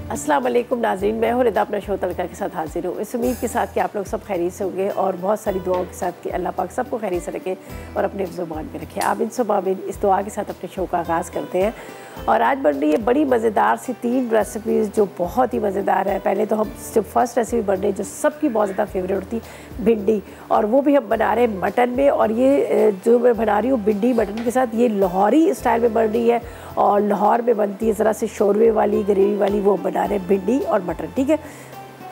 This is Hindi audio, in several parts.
अस्सलाम वालेकुम नाज़रीन, मैं हूं रिदा अपना शो तड़का के साथ हाजिर हूँ। इस उम्मीद के साथ कि आप लोग सब खैरियत से होंगे और बहुत सारी दुआओं के साथ कि अल्लाह पाक सबको खैरियत से रखे और अपने ज़ुबान में रखे। आमीन सुम्मा आमीन। इस दुआ के साथ अपने शो का आगाज़ करते हैं और आज बन रही है बड़ी मज़ेदार सी 3 रेसिपीज़ जो बहुत ही मज़ेदार है। पहले तो हम जो फर्स्ट रेसिपी बन रही है जो सबकी बहुत ज़्यादा फेवरेट होती भिंडी, और वो भी हम बना रहे हैं मटन में। और ये जो मैं बना रही हूँ भिंडी मटन के साथ, ये लाहौरी स्टाइल में बन रही है और लाहौर में बनती है ज़रा से शोरवे वाली ग्रेवी वाली, वो बना रहे हैं भिंडी और मटन। ठीक है,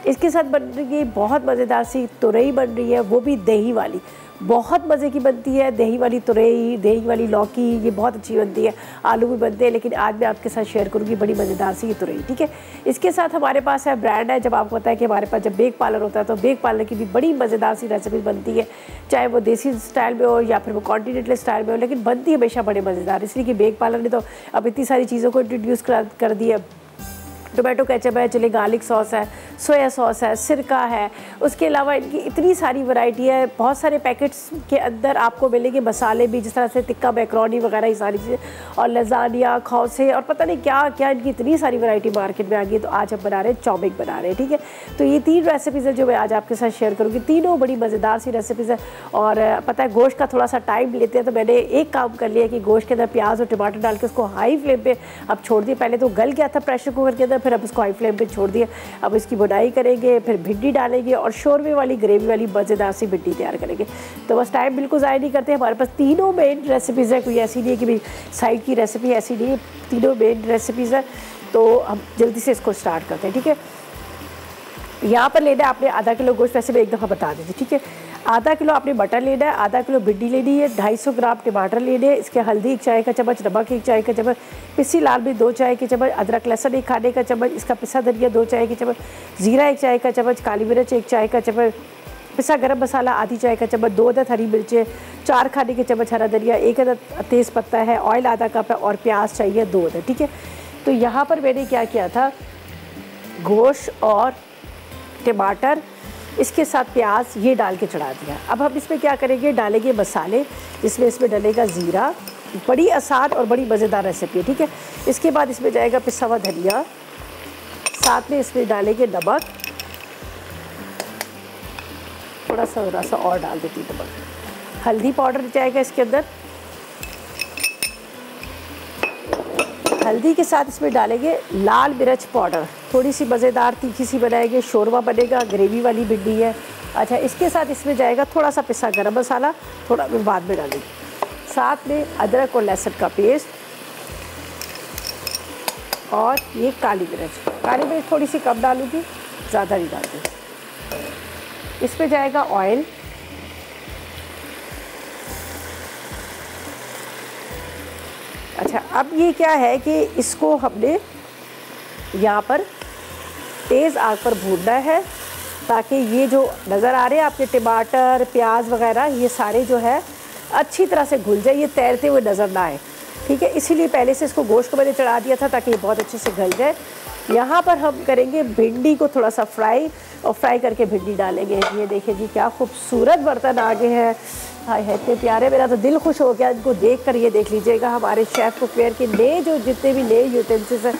इसके साथ बन रही है बहुत मज़ेदार सी तुरई बन रही है, वो भी दही वाली, बहुत मज़े की बनती है। दही वाली तुरई, दही वाली लौकी, ये बहुत अच्छी बनती है। आलू भी बनते हैं, लेकिन आज मैं आपके साथ शेयर करूँगी बड़ी मज़ेदार सी ये तुरई। ठीक है, इसके साथ हमारे पास है ब्रांड है। जब आपको पता है कि हमारे पास जब बेक पार्लर होता है तो बेक पार्लर की भी बड़ी मज़ेदार सी रेसिपी बनती है, चाहे वो देसी स्टाइल में हो या फिर वो कॉन्टिनेंटल स्टाइल में हो, लेकिन बनती है हमेशा बड़े मज़ेदार। इसलिए कि बेक पार्लर ने तो अब इतनी सारी चीज़ों को इंट्रोड्यूस कर दी है। टोमेटो केचप है, चिली गार्लिक सॉस है, सोया सॉस है, सिरका है, उसके अलावा इनकी इतनी सारी वैरायटी है। बहुत सारे पैकेट्स के अंदर आपको मिलेंगे मसाले भी, जिस तरह से टिक्का मैकरोनी वगैरह, ये सारी चीज़ें, और लजानिया, खौसे और पता नहीं क्या क्या, इनकी इतनी सारी वैरायटी मार्केट में आ गई। तो आज हम बना रहे हैं चौमिन बना रहे हैं। ठीक है, तो ये 3 रेसिपीज़ है जो मैं आज आपके साथ शेयर करूँगी। तीनों बड़ी मज़ेदार सी रेसिपीज़ है। और पता है गोश्त का थोड़ा सा टाइम लेते हैं, तो मैंने एक काम कर लिया कि गोश्त के अंदर प्याज और टमाटर डाल के उसको हाई फ्लेम पर अब छोड़ दिया। पहले तो गल गया था प्रेशर कुकर के अंदर, फिर अब उसको हाई फ्लेम पे छोड़ दिया। अब इसकी बुनाई करेंगे, फिर भिंडी डालेंगे और शोरवे वाली ग्रेवी वाली मज़ेदार सी भिंडी तैयार करेंगे। तो बस टाइम बिल्कुल ज़ाया नहीं करते। हमारे पास तीनों मेन रेसिपीज़ है, कोई ऐसी नहीं है कि भाई साइड की रेसिपी ऐसी नहीं है, तीनों मेन रेसिपीज़ है। तो हम जल्दी से इसको स्टार्ट करते हैं। ठीक है, यहाँ पर लेना है आपने आधा किलो गोश्त, वैसे मैं एक दफ़ा बता देती। ठीक है, आधा किलो आपने मटन लेना है, आधा किलो भिंडी लेनी है, 250 ग्राम टमाटर लेने हैं, इसके हल्दी 1 चाय का चम्मच, नमक 1 चाय का चम्मच, पिसी लाल मिर्च 2 चाय के चम्मच, अदरक लहसुन 1 खाने का चम्मच, इसका पिसा धनिया 2 चाय के चम्मच, जीरा 1 चाय का चम्मच, काली मिर्च 1 चाय का चम्मच, पिसा गरम मसाला आधी चाय का चम्मच, 2 अदद हरी मिर्चें, 4 खाने के चम्मच हरा धनिया, 1 अदद तेज़ पत्ता है, ऑयल आधा कप है और प्याज चाहिए 2 अदद। ठीक है, तो यहाँ पर मैंने क्या किया था, गोश्त और टमाटर, इसके साथ प्याज ये डाल के चढ़ा दिया। अब हम इसमें क्या करेंगे, डालेंगे मसाले, जिसमें इसमें डलेगा ज़ीरा। बड़ी आसान और बड़ी मज़ेदार रेसिपी है। ठीक है, इसके बाद इसमें जाएगा पिसा हुआ धनिया, साथ में इसमें डालेंगे नमक, थोड़ा सा और डाल देती हूँ नमक, हल्दी पाउडर जाएगा इसके अंदर, हल्दी के साथ इसमें डालेंगे लाल मिर्च पाउडर, थोड़ी सी मज़ेदार तीखी सी बनाएंगे, शोरवा बनेगा, ग्रेवी वाली भिंडी है। अच्छा, इसके साथ इसमें जाएगा थोड़ा सा पिसा गरम मसाला, थोड़ा मैं बाद में डालेंगे, साथ में अदरक और लहसुन का पेस्ट और ये काली मिर्च थोड़ी सी कम डालूँगी, ज़्यादा नहीं डालूँगी। इसमें जाएगा ऑयल, अच्छा, अब ये क्या है कि इसको हमने यहाँ पर तेज़ आग पर भूनना है, ताकि ये जो नज़र आ रहे हैं आपके टमाटर प्याज वगैरह, ये सारे जो है अच्छी तरह से घुल जाए, ये तैरते हुए नज़र ना आए। ठीक है, इसीलिए पहले से इसको गोश्त को मैंने चढ़ा दिया था ताकि ये बहुत अच्छे से गल जाए। यहाँ पर हम करेंगे भिंडी को थोड़ा सा फ्राई, और फ्राई करके भिंडी डालेंगे। ये देखिए जी, क्या खूबसूरत बर्तन आगे हैं, हाय हाय इतने प्यारे, मेरा तो दिल खुश हो गया इनको देख कर। ये देख लीजिएगा हमारे शेफ़ कुकवेयर के नए जो जितने भी नए यूटेंसिल्स हैं,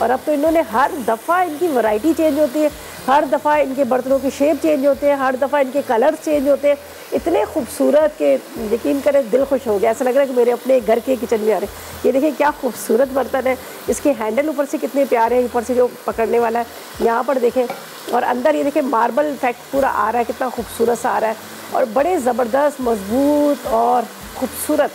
और अब तो इन्होंने हर दफ़ा इनकी वैरायटी चेंज होती है, हर दफ़ा इनके बर्तनों की शेप चेंज होते हैं, हर दफ़ा इनके कलर चेंज होते हैं, इतने खूबसूरत के यकीन करें दिल खुश हो गया। ऐसा लग रहा है कि मेरे अपने घर के किचन में आ रहे। ये देखिए क्या खूबसूरत बर्तन है, इसके हैंडल ऊपर से कितने प्यारे हैं, ऊपर से जो पकड़ने वाला है यहाँ पर देखें, और अंदर ये देखिए मार्बल इफेक्ट पूरा आ रहा है, कितना खूबसूरत सा आ रहा है, और बड़े ज़बरदस्त मजबूत और ख़ूबसूरत।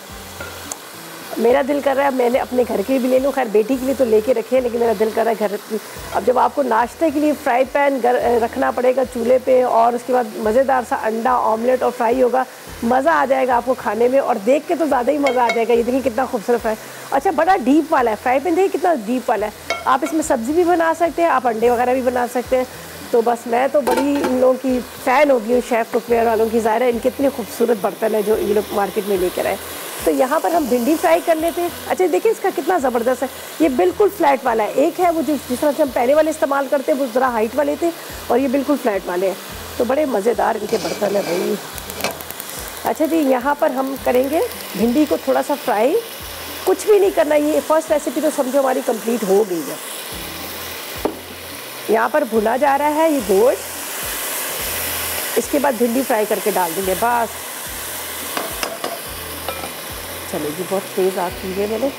मेरा दिल कर रहा है मैंने अपने घर के लिए भी ले लूँ, खैर बेटी के लिए तो लेके रखे, लेकिन मेरा दिल कर रहा है घर की। अब जब आपको नाश्ते के लिए फ्राई पैन रखना पड़ेगा चूल्हे पे, और उसके बाद मज़ेदार सा अंडा ऑमलेट और फ्राई होगा, मज़ा आ जाएगा आपको खाने में, और देख के तो ज़्यादा ही मज़ा आ जाएगा। ये देखिए कितना खूबसूरत है। अच्छा, बड़ा डीप वाला है फ्राई पैन, देखिए कितना डीप वाला है। आप इसमें सब्ज़ी भी बना सकते हैं, आप अंडे वगैरह भी बना सकते हैं। तो बस मैं तो बड़ी इन लोगों की फ़ैन हो गई हूँ, शेफ़ कुकवेयर वालों की। ज़ाहिर है इनके इतने खूबसूरत बर्तन है जो ये लोग मार्केट में लेकर आए। तो यहाँ पर हम भिंडी फ्राई कर लेते हैं। अच्छा देखिए इसका कितना ज़बरदस्त है, ये बिल्कुल फ्लैट वाला है। एक है वो जिस तरह से हम पहले वाले इस्तेमाल करते हैं वो ज़रा हाइट वाले थे, और ये बिल्कुल फ्लैट वाले हैं। तो बड़े मज़ेदार इनके बर्तन है भाई। अच्छा जी, यहाँ पर हम करेंगे भिंडी को थोड़ा सा फ्राई, कुछ भी नहीं करना। ये फर्स्ट रेसिपी तो समझो हमारी कंप्लीट हो गई है। यहाँ पर भुना जा रहा है ये गोश्त। इसके बाद भिंडी फ्राई करके डाल देंगे बस। चलेगी, बहुत तेज़ आग की है मैंने,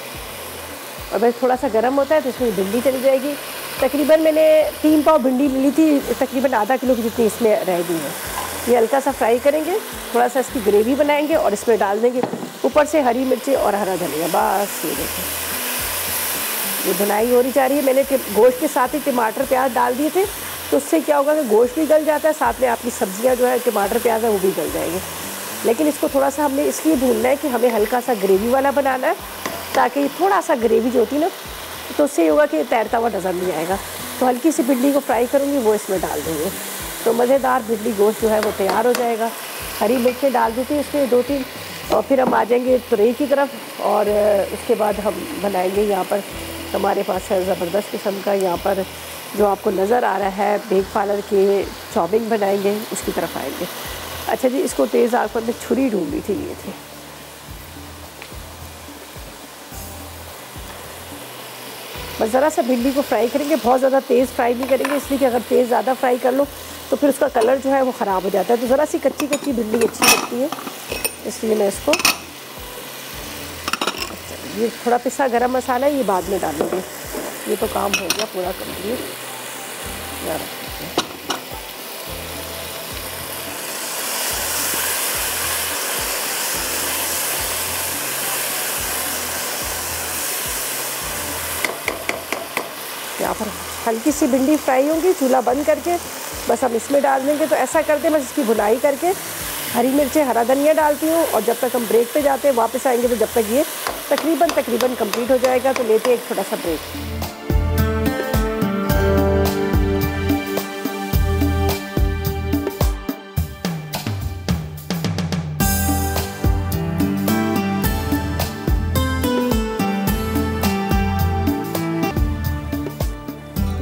और बस थोड़ा सा गर्म होता है तो इसमें भिंडी चली जाएगी। तकरीबन मैंने 3 पाव भिंडी ली थी, तकरीबन आधा किलो की जितनी इसमें रह गई है। ये हल्का सा फ्राई करेंगे, थोड़ा सा इसकी ग्रेवी बनाएंगे और इसमें डाल देंगे ऊपर से हरी मिर्ची और हरा धनिया। बस ये देखें, ये भुनाई हो रही जा रही है। मैंने गोश्त के साथ ही टमाटर प्याज डाल दिए थे, तो उससे क्या होगा कि गोश्त भी गल जाता है, साथ में आपकी सब्जियां जो है टमाटर प्याज है वो भी गल जाएंगे। लेकिन इसको थोड़ा सा हमने इसलिए भूनना है कि हमें हल्का सा ग्रेवी वाला बनाना है, ताकि थोड़ा सा ग्रेवी जो होती है ना, तो उससे ये होगा कि तैरता हुआ नज़र नहीं आएगा। तो हल्की सी भिंडी को फ्राई करूँगी, वो इसमें डाल देंगे, तो मज़ेदार भिंडी गोश्त जो है वो तैयार हो जाएगा। हरी मिर्चें डाल देती हैं इसमें 2-3, और फिर हम आ जाएंगे तुरई की तरफ, और उसके बाद हम बनाएंगे यहाँ पर हमारे पास है ज़बरदस्त किस्म का, यहाँ पर जो आपको नज़र आ रहा है बेग पार्लर के चॉपिंग बनाएंगे, उसकी तरफ आएंगे। अच्छा जी, इसको तेज़ आग पर मैं छुरी ढूंढी थी, ये थी। बस ज़रा सा भिंडी को फ्राई करेंगे, बहुत ज़्यादा तेज़ फ्राई नहीं करेंगे, इसलिए कि अगर तेज़ ज़्यादा फ्राई कर लो तो फिर उसका कलर जो है वो ख़राब हो जाता है। तो ज़रा सी कच्ची कच्ची भिंडी अच्छी लगती है, इसलिए मैं इसको, ये थोड़ा पिसा गरम मसाला है, ये बाद में डालूंगी। ये तो काम हो गया पूरा कंप्लीट। यहाँ पर हल्की सी भिंडी फ्राई होगी, चूल्हा बंद करके बस हम इसमें डाल देंगे। तो ऐसा करते हैं, बस इसकी भुनाई करके हरी मिर्चें हरा धनिया डालती हूँ, और जब तक हम ब्रेक पे जाते हैं वापस आएंगे तो जब तक ये तकरीबन कंप्लीट हो जाएगा, तो लेते हैं एक छोटा सा ब्रेक।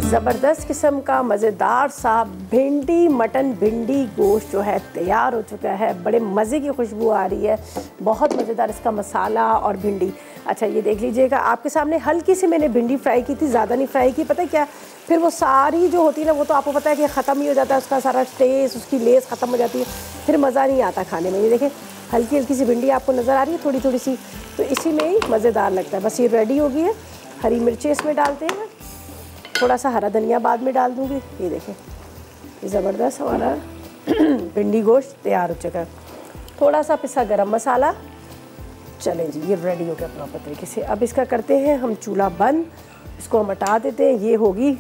ज़बरदस्त किस्म का मज़ेदार सा भिंडी मटन भिंडी गोश्त जो है तैयार हो चुका है। बड़े मज़े की खुशबू आ रही है, बहुत मज़ेदार इसका मसाला और भिंडी। अच्छा ये देख लीजिएगा, आपके सामने हल्की सी मैंने भिंडी फ्राई की थी, ज़्यादा नहीं फ्राई की। पता है क्या, फिर वो सारी जो होती है ना, वो तो आपको पता है कि ख़त्म ही हो जाता है, उसका सारा टेस्ट, उसकी लेस ख़त्म हो जाती है, फिर मज़ा नहीं आता खाने में। ये देखें, हल्की हल्की सी भिंडी आपको नज़र आ रही है, थोड़ी थोड़ी सी, तो इसी में ही मज़ेदार लगता है। बस ये रेडी हो गई है। हरी मिर्चें इसमें डालते हैं, थोड़ा सा हरा धनिया बाद में डाल दूँगी। ये देखें, ये ज़बरदस्त हमारा भिंडी गोश्त तैयार हो चुका है। थोड़ा सा पिसा गरम मसाला। चलें जी, ये रेडी हो गया प्रॉपर तरीके से। अब इसका करते हैं हम चूल्हा बंद, इसको हम हटा देते हैं। ये होगी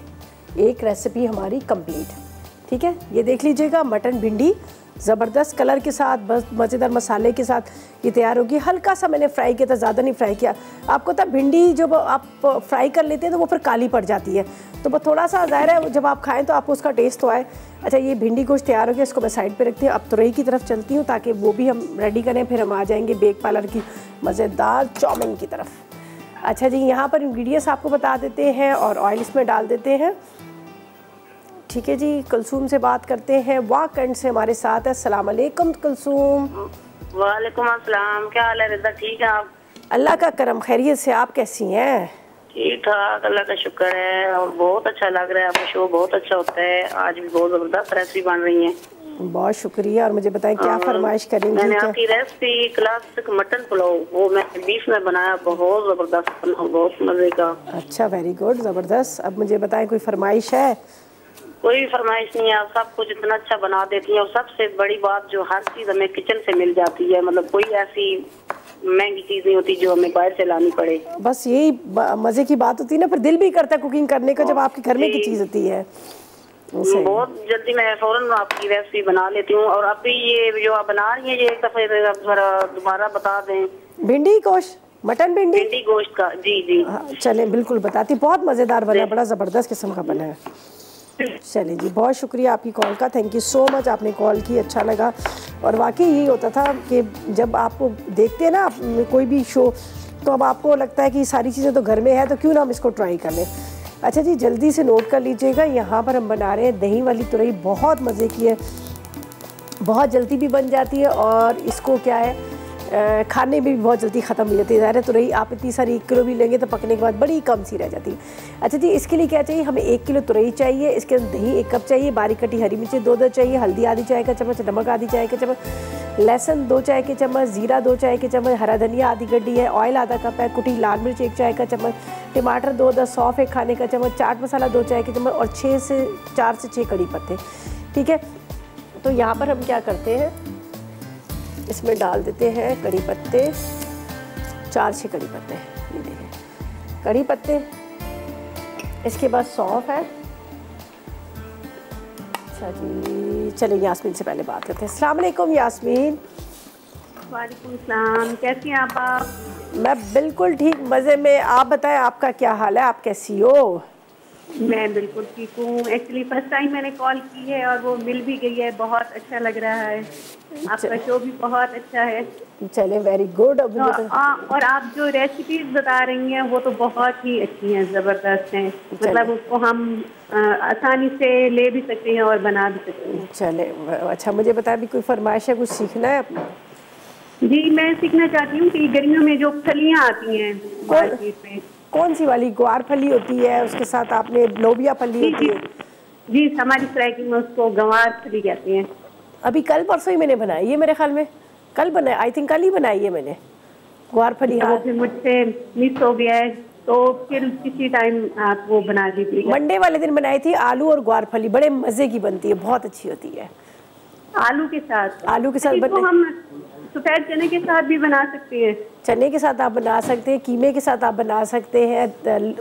एक रेसिपी हमारी कंप्लीट। ठीक है, ये देख लीजिएगा, मटन भिंडी ज़बरदस्त कलर के साथ, बस मज़ेदार मसाले के साथ ये तैयार होगी। हल्का सा मैंने फ्राई किया था, ज़्यादा नहीं फ्राई किया। आपको तब भिंडी जब आप फ्राई कर लेते हैं तो वो फिर काली पड़ जाती है, तो वो थोड़ा सा ज़ाहिर है जब आप खाएं तो आपको उसका टेस्ट तो आए। अच्छा, ये भिंडी गोश्त तैयार हो गया, इसको मैं साइड पे रखती हूँ। अब तुरई की तरफ चलती हूँ ताकि वो भी हम रेडी करें, फिर हम आ जाएंगे बेग पार्लर की मज़ेदार चाउमीन की तरफ। अच्छा जी, यहाँ पर इंग्रेडिएंट्स आपको बता देते हैं और ऑयल इसमें डाल देते हैं। ठीक है जी, कुलसूम से बात करते हैं, वाकंड से हमारे साथ है। अस्सलाम वालेकुम कुलसूम। वालेकुम अस्सलाम, क्या हाल है रिदा, ठीक है आप? अल्लाह का करम, खैरियत से, आप कैसी हैं? ठीक ठाक, अल्लाह का शुक्र है। और बहुत अच्छा लग रहा है, आपका शो बहुत अच्छा होता है। आज भी बहुत जबरदस्त रेसिपी बन रही है। बहुत शुक्रिया। और मुझे बताएं क्या फरमाइश करेंगी? मैंने आपकी रेसिपी क्लासिक मटन पुलाव, वो मैं बीफ में बनाया, बहुत जबरदस्त बना, बहुत मजे का। अच्छा, वेरी गुड, ज़बरदस्त। अब मुझे बताएं कोई फरमाइश है? कोई फरमाइश नहीं है, आप सब कुछ इतना अच्छा बना देती हैं। और सबसे बड़ी बात, जो हर चीज हमें किचन से मिल जाती है, मतलब कोई ऐसी महंगी चीज नहीं होती जो हमें बाहर से लानी पड़े। बस यही मजे की बात होती है ना, फिर दिल भी करता है कुकिंग करने का जब आपके घर में की चीज होती है। बहुत जल्दी मैं फौरन आपकी रेसिपी बना लेती हूँ। और अभी ये जो आप बना रही है, ये एक दफा दोबारा बता दें। भिंडी गोश्त, मटन भिंडी गोश्त का? जी जी, चलें बिल्कुल बताती। बहुत मज़ेदार बना है, बड़ा ज़बरदस्त किस्म का बना है। चलिए जी, बहुत शुक्रिया आपकी कॉल का, थैंक यू सो मच, आपने कॉल की, अच्छा लगा। और वाकई यही होता था कि जब आपको देखते हैं ना कोई भी शो, तो अब आपको लगता है कि सारी चीज़ें तो घर में है, तो क्यों ना हम इसको ट्राई कर लें। अच्छा जी, जल्दी से नोट कर लीजिएगा, यहाँ पर हम बना रहे हैं दही वाली तुरई। बहुत मज़े की है, बहुत जल्दी भी बन जाती है। और इसको क्या है खाने में भी बहुत जल्दी ख़त्म हो जाती है। ज़ाहिर है तुरई आप इतनी सारी 1 किलो भी लेंगे तो पकने के बाद बड़ी कम सी रह जाती है। अच्छा जी, इसके लिए क्या चाहिए हमें? 1 किलो तुरई चाहिए, इसके अंदर दही 1 कप चाहिए, बारीक कटी हरी मिर्ची 2 चाहिए, हल्दी आधी चाय का चम्मच, नमक आधी चाय का चम्मच, लहसुन 2 चाय के चम्मच, जीरा 2 चाय के चम्मच, हरा धनिया आधी गड्डी है, ऑयल आधा कप है, कुटी लाल मिर्च 1 चाय का चम्मच, टमाटर 2, सौंफ 1 खाने का चम्मच, चाट मसाला 2 चाय के चम्मच और 4 से 6 कड़ी पत्ते। ठीक है, तो यहाँ पर हम क्या करते हैं, इसमें डाल देते हैं कड़ी पत्ते, 4-6 कड़ी पत्ते, ये देखिए कड़ी पत्ते। इसके बाद सौंफ है। अच्छा जी, चलिए यास्मीन से पहले बात करते हैं। अस्सलाम वालेकुम यास्मीन। वालेकुम सलाम, कैसी हैं आप? मैं बिल्कुल ठीक, मज़े में। आप बताएं आपका क्या हाल है, आप कैसी हो? मैं बिल्कुल ठीक हूँ। एक्चुअली फर्स्ट टाइम मैंने कॉल की है और वो मिल भी गई है, बहुत अच्छा लग रहा है। आपका शो भी बहुत अच्छा है। चले, वेरी गुड। और आप जो रेसिपीज बता रही हैं वो तो बहुत ही अच्छी हैं, ज़बरदस्त हैं। मतलब उसको हम आसानी से ले भी सकते हैं और बना भी सकते हैं। चले, अच्छा मुझे बताएं भी कोई फरमाइश है, कुछ सीखना है अपना? जी, मैं सीखना चाहती हूँ कि गर्मियों में जो फलियाँ आती हैं मार्केट में, कौन सी वाली? ग्वार फली होती है, उसके साथ आपने लोबिया फली होती है। जी, हमारी सराइकी में उसको गंवार फली कहते हैं। अभी कल परसों ही मैंने बनाई है, मेरे ख्याल में कल बनाई, आई थिंक कल ही बनाई है मैंने ग्वार फली। हाँ, फिर मुझसे मिस हो गया है, तो फिर किसी टाइम आप वो बना दीजिएगा। मंडे वाले दिन बनाई थी, आलू और ग्वार फली, बड़े मज़े की बनती है, बहुत अच्छी होती है। आलू के साथ? आलू के साथ तो हम सफ़ेद चने के साथ भी बना सकते हैं। चने के साथ आप बना सकते हैं, कीमे के साथ आप बना सकते हैं,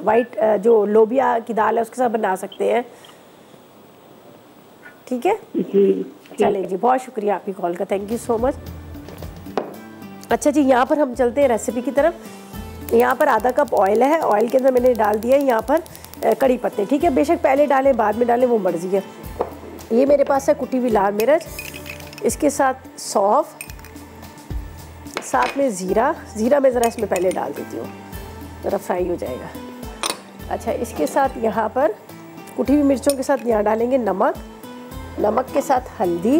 वाइट जो लोबिया की दाल है उसके साथ बना सकते हैं। ठीक है जी, चलें जी, बहुत शुक्रिया आपकी कॉल का, थैंक यू सो मच। अच्छा जी, यहाँ पर हम चलते हैं रेसिपी की तरफ। यहाँ पर आधा कप ऑयल है, ऑयल के अंदर मैंने डाल दिया है यहाँ पर कड़ी पत्ते। ठीक है, बेशक पहले डालें बाद में डालें, वो मर्जी है। ये मेरे पास है कुटी हुई लाल मिर्च, इसके साथ सौंफ, साथ में ज़ीरा मैं ज़रा इसमें पहले डाल देती हूँ, ज़रा फ्राई हो जाएगा। अच्छा, इसके साथ यहाँ पर कुटी हुई मिर्चों के साथ यहाँ डालेंगे नमक के साथ हल्दी,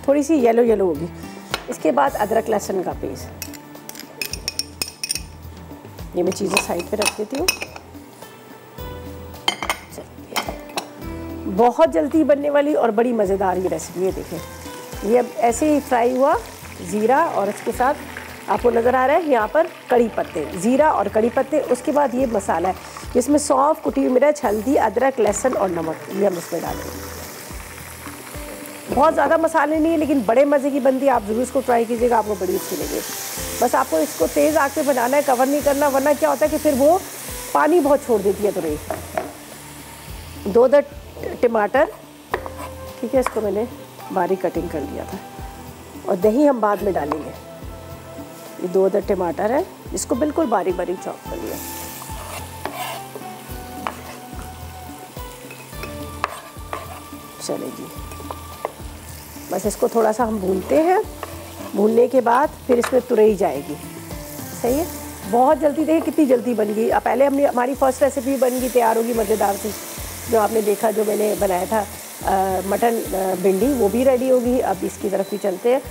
थोड़ी सी येलो होगी। इसके बाद अदरक लहसुन का पेस्ट। ये मैं चीज़ें साइड पे रख देती हूँ। बहुत जल्दी बनने वाली और बड़ी मज़ेदार ये रेसिपी है। देखें, ये अब ऐसे ही फ्राई हुआ ज़ीरा, और इसके साथ आपको नज़र आ रहा है यहाँ पर कड़ी पत्ते, ज़ीरा और कड़ी पत्ते। उसके बाद ये मसाला है जिसमें सौंफ, कुटी हुई मिर्च, हल्दी, अदरक, लहसुन और नमक, ये हम इसमें डालेंगे। बहुत ज़्यादा मसाले नहीं है, लेकिन बड़े मज़े की बनती है। आप ज़रूर इसको ट्राई कीजिएगा, आपको बड़ी अच्छी लगेगी। बस आपको इसको तेज़ आग पे बनाना है, कवर नहीं करना, वरना क्या होता है कि फिर वो पानी बहुत छोड़ देती है तुरई। 2 टमाटर, ठीक है, इसको मैंने बारीक कटिंग कर लिया था, और दही हम बाद में डालेंगे। ये 2 टमाटर है, इसको बिल्कुल बारीक चॉप कर लिया। चले जी, बस इसको थोड़ा सा हम भूनते हैं। भूनने के बाद फिर इसमें तुरई जाएगी। सही है, बहुत जल्दी, देखिए कितनी जल्दी बन गई। अब पहले हमारी फर्स्ट रेसिपी बन गई, तैयार होगी मज़ेदार सी, जो आपने देखा, जो मैंने बनाया था मटन भिंडी, वो भी रेडी होगी। अब इसकी तरफ भी चलते हैं।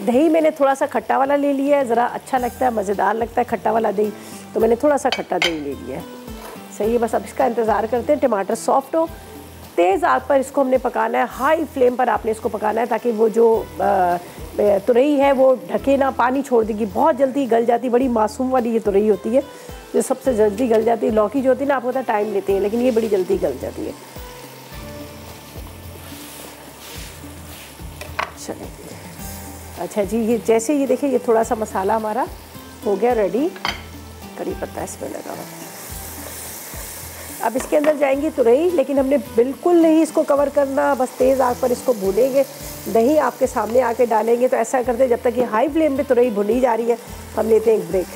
दही मैंने थोड़ा सा खट्टा वाला ले लिया है, ज़रा अच्छा लगता है, मज़ेदार लगता है खट्टा वाला दही, तो मैंने थोड़ा सा खट्टा दही ले लिया है। सही है, बस अब इसका इंतज़ार करते हैं टमाटर सॉफ्ट हो। तेज़ आग पर इसको हमने पकाना है, हाई फ्लेम पर आपने इसको पकाना है, ताकि वो जो तुरई है वो ढके ना, पानी छोड़ देगी, बहुत जल्दी गल जाती। बड़ी मासूम वाली ये तुरई होती है जो सबसे जल्दी गल जाती है। लौकी जो होती है ना, आपको पता टाइम लेती है, लेकिन ये बड़ी जल्दी गल जाती है। चलिए, अच्छा जी, ये जैसे ये देखिए, ये थोड़ा सा मसाला हमारा हो गया रेडी, कड़ी पत्ता इसमें लगा हुआ। अब इसके अंदर जाएंगी तुरई, लेकिन हमने बिल्कुल नहीं इसको कवर करना, बस तेज़ आग पर इसको भूनेंगे। दही आपके सामने आके डालेंगे। तो ऐसा करते हैं, जब तक ये हाई फ्लेम पे तुरई भुनी जा रही है, हम लेते हैं एक ब्रेक।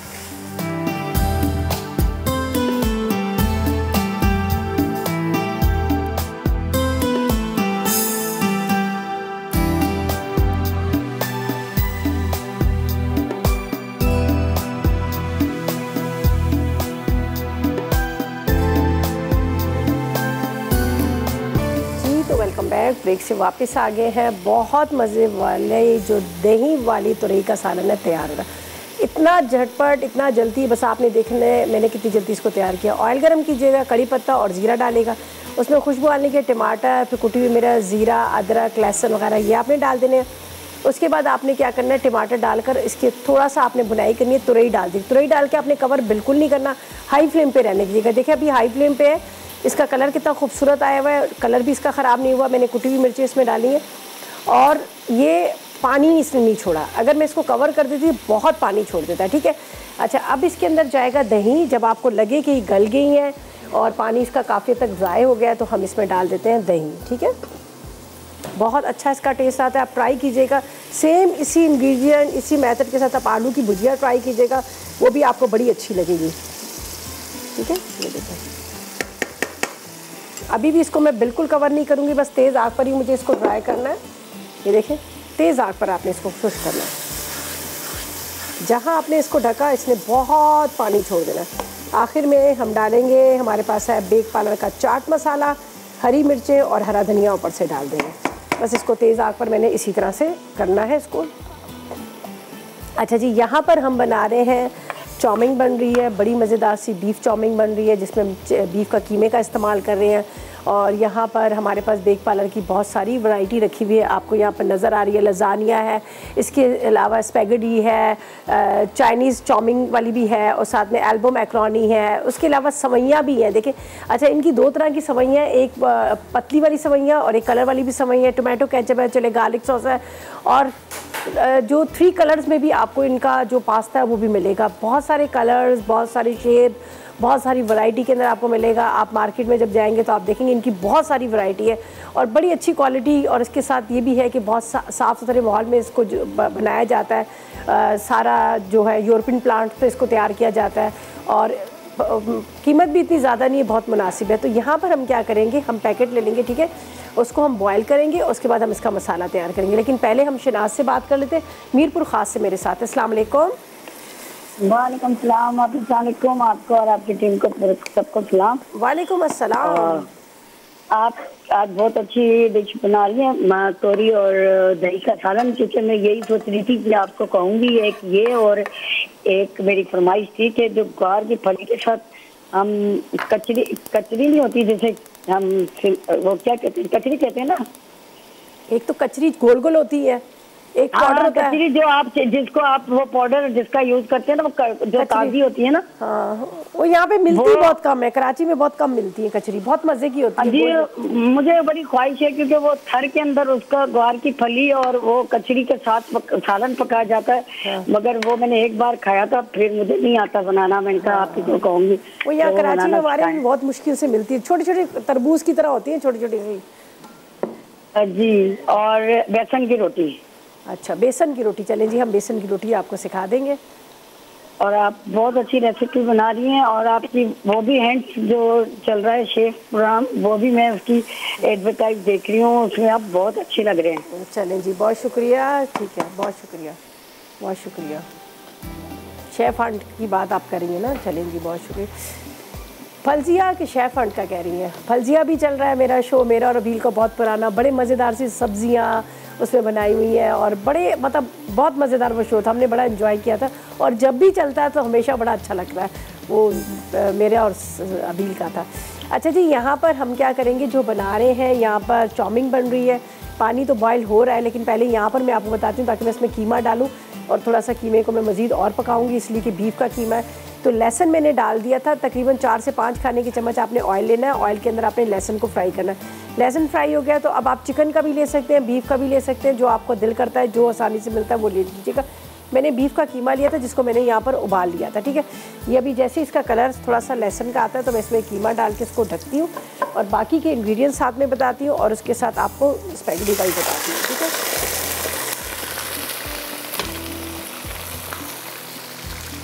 हैं, ब्रेक से वापस आ गए हैं। बहुत मज़े वाले जो दही वाली तुरई का सालन है तैयार हो रहा है। इतना झटपट, इतना जल्दी, बस आपने देखना है मैंने कितनी जल्दी इसको तैयार किया। ऑयल गरम कीजिएगा, कड़ी पत्ता और ज़ीरा डालेगा, उसमें खुशबू आने के टमाटर, फिर कुटी हुई मेरा ज़ीरा, अदरक, लहसुन वगैरह ये आपने डाल देने हैं। उसके बाद आपने क्या करना है, टमाटर डालकर इसके थोड़ा सा आपने बुनाई करनी है, तुरई डाल दी। तुरई डाल के आपने कवर बिल्कुल नहीं करना, हाई फ्लेम पे रहने दीजिएगा। देखिए अभी हाई फ्लेम पे है, इसका कलर कितना खूबसूरत आया हुआ है, कलर भी इसका ख़राब नहीं हुआ। मैंने कुटी हुई मिर्ची इसमें डाली है और ये पानी इसने नहीं छोड़ा। अगर मैं इसको कवर कर देती बहुत पानी छोड़ देता है, ठीक है। अच्छा, अब इसके अंदर जाएगा दही। जब आपको लगे कि गल गई है और पानी इसका काफ़ी तक ज़ाय हो गया है तो हम इसमें डाल देते हैं दही, ठीक है। बहुत अच्छा इसका टेस्ट आता है, आप ट्राई कीजिएगा। सेम इसी इंग्रेडिएंट, इसी मेथड के साथ आप आलू की भुजिया ट्राई कीजिएगा, वो भी आपको बड़ी अच्छी लगेगी, ठीक है। ये देखिए अभी भी इसको मैं बिल्कुल कवर नहीं करूँगी, बस तेज़ आग पर ही मुझे इसको फ्राई करना है। ये देखें, तेज़ आग पर आपने इसको खुश करना है। जहाँ आपने इसको ढका इसने बहुत पानी छोड़ देना है। आखिर में हम डालेंगे, हमारे पास है बेक पार्लर का चाट मसाला, हरी मिर्चें और हरा धनिया ऊपर से डाल देंगे। बस इसको तेज़ आग पर मैंने इसी तरह से करना है इसको। अच्छा जी, यहाँ पर हम बना रहे हैं चाउमीन बन रही है, बड़ी मज़ेदार सी बीफ चाउमीन बन रही है जिसमें बीफ का कीमे का इस्तेमाल कर रहे हैं। और यहाँ पर हमारे पास बेक पार्लर की बहुत सारी वैरायटी रखी हुई है, आपको यहाँ पर नज़र आ रही है। लजानिया है, इसके अलावा स्पैगेटी है, चाइनीज़ चाउमीन वाली भी है और साथ में एल्बो मैक्रोनी है। उसके अलावा सवैयाँ भी हैं, देखिए। अच्छा, इनकी दो तरह की सवैयाँ, एक पतली वाली सवैयाँ और एक कलर वाली भी सवैयाँ है। टोमेटो केचप है, चले गार्लिक सॉस है, और जो 3 कलर्स में भी आपको इनका जो पास्ता है वो भी मिलेगा। बहुत सारे कलर्स, बहुत सारे शेप, बहुत सारी वैरायटी के अंदर आपको मिलेगा। आप मार्केट में जब जाएंगे तो आप देखेंगे इनकी बहुत सारी वैरायटी है और बड़ी अच्छी क्वालिटी। और इसके साथ ये भी है कि बहुत साफ़ सुथरे माहौल में इसको बनाया जाता है। सारा जो है यूरोपियन प्लांट पे इसको तैयार किया जाता है और कीमत भी इतनी ज़्यादा नहीं है, बहुत मुनासिब है। तो यहाँ पर हम क्या करेंगे, हम पैकेट ले लेंगे, ठीक है, उसको हम बॉयल करेंगे, उसके बाद हम इसका मसाला तैयार करेंगे। लेकिन पहले हम शनाज से बात कर लेते हैं, मीरपुर ख़ास से मेरे साथ। अस्सलाम वालेकुम। वालेकुम सलाम, आपको और आपकी टीम को सबको सलाम। वालेकुम अस्सलाम। आप आज बहुत अच्छी डिश बना रही हैं, तोरी और दही का सालन। क्योंकि मैं यही सोच रही थी कि आपको कहूँगी, एक ये और एक मेरी फरमाइश थी कि जो ग्वार की फली के साथ हम कचरी नहीं होती, जैसे हम वो क्या कहते हैं, कचरी कहते हैं ना। एक तो कचरी गोल गोल होती है, एक पाउडर होता है। कचरी जो आप जिसको आप वो पाउडर जिसका यूज करते हैं ना, वो जो ताजी होती है ना। हाँ, वो यहाँ पे मिलती बहुत कम है, कराची में बहुत कम मिलती है कचरी, बहुत मजे की होती है। जी, मुझे बड़ी ख्वाहिश है क्योंकि वो थर के अंदर उसका ग्वार की फली और वो कचरी के साथ सालन पकाया जाता है। हाँ। मगर वो मैंने एक बार खाया था, फिर मुझे नहीं आता बनाना। मैंने कहा आपको कहूँगी। वो यहाँ कराची में हमारे भी बहुत मुश्किल से मिलती है, छोटी छोटी तरबूज की तरह होती है, छोटी छोटी सी। जी, और बेसन की रोटी। अच्छा, बेसन की रोटी, चलें जी, हम बेसन की रोटी आपको सिखा देंगे। और आप बहुत अच्छी रेसिपी बना रही हैं और आपकी वो भी हैंड्स जो चल रहा है शेफ प्रोग्राम, वो भी मैं उसकी एडवर्टाइज देख रही हूँ, उसमें आप बहुत अच्छे लग रहे हैं। चलें जी, बहुत शुक्रिया। ठीक है, बहुत शुक्रिया, बहुत शुक्रिया। शेफ हंट की बात आप करेंगे ना, चलें जी, बहुत शुक्रिया। फलजिया के शेफ हंट का कह रही हैं, फलजिया भी चल रहा है मेरा शो, मेरा और अबील का बहुत पुराना। बड़े मज़ेदार सी सब्जियाँ उसमें बनाई हुई है और बड़े मतलब बहुत मज़ेदार वो शो था, हमने बड़ा एंजॉय किया था और जब भी चलता है तो हमेशा बड़ा अच्छा लगता है। वो मेरे और अबील का था। अच्छा जी, यहाँ पर हम क्या करेंगे, जो बना रहे हैं यहाँ पर चाउमीन बन रही है, पानी तो बॉयल हो रहा है, लेकिन पहले यहाँ पर मैं आपको बताती हूँ ताकि मैं इसमें कीमा डालूँ और थोड़ा सा कीमे को मैं मज़ीद और पकाऊँगी, इसलिए कि बीफ का कीमा है। तो लहसुन मैंने डाल दिया था, तकरीबन 4 से 5 खाने के चम्मच आपने ऑयल लेना है, ऑयल के अंदर आपने लहसुन को फ्राई करना है। लहसुन फ्राई हो गया तो अब आप चिकन का भी ले सकते हैं, बीफ का भी ले सकते हैं, जो आपको दिल करता है, जो आसानी से मिलता है वो ले लीजिएगा। मैंने बीफ का कीमा लिया था जिसको मैंने यहाँ पर उबाल लिया था, ठीक है। ये अभी जैसे इसका कलर थोड़ा सा लहसुन का आता है तो मैं इसमें कीमा डाल के इसको ढकती हूँ और बाकी के इंग्रेडिएंट्स साथ में बताती हूँ और उसके साथ आपको स्पैगेटी का भी बताती हूँ, ठीक है।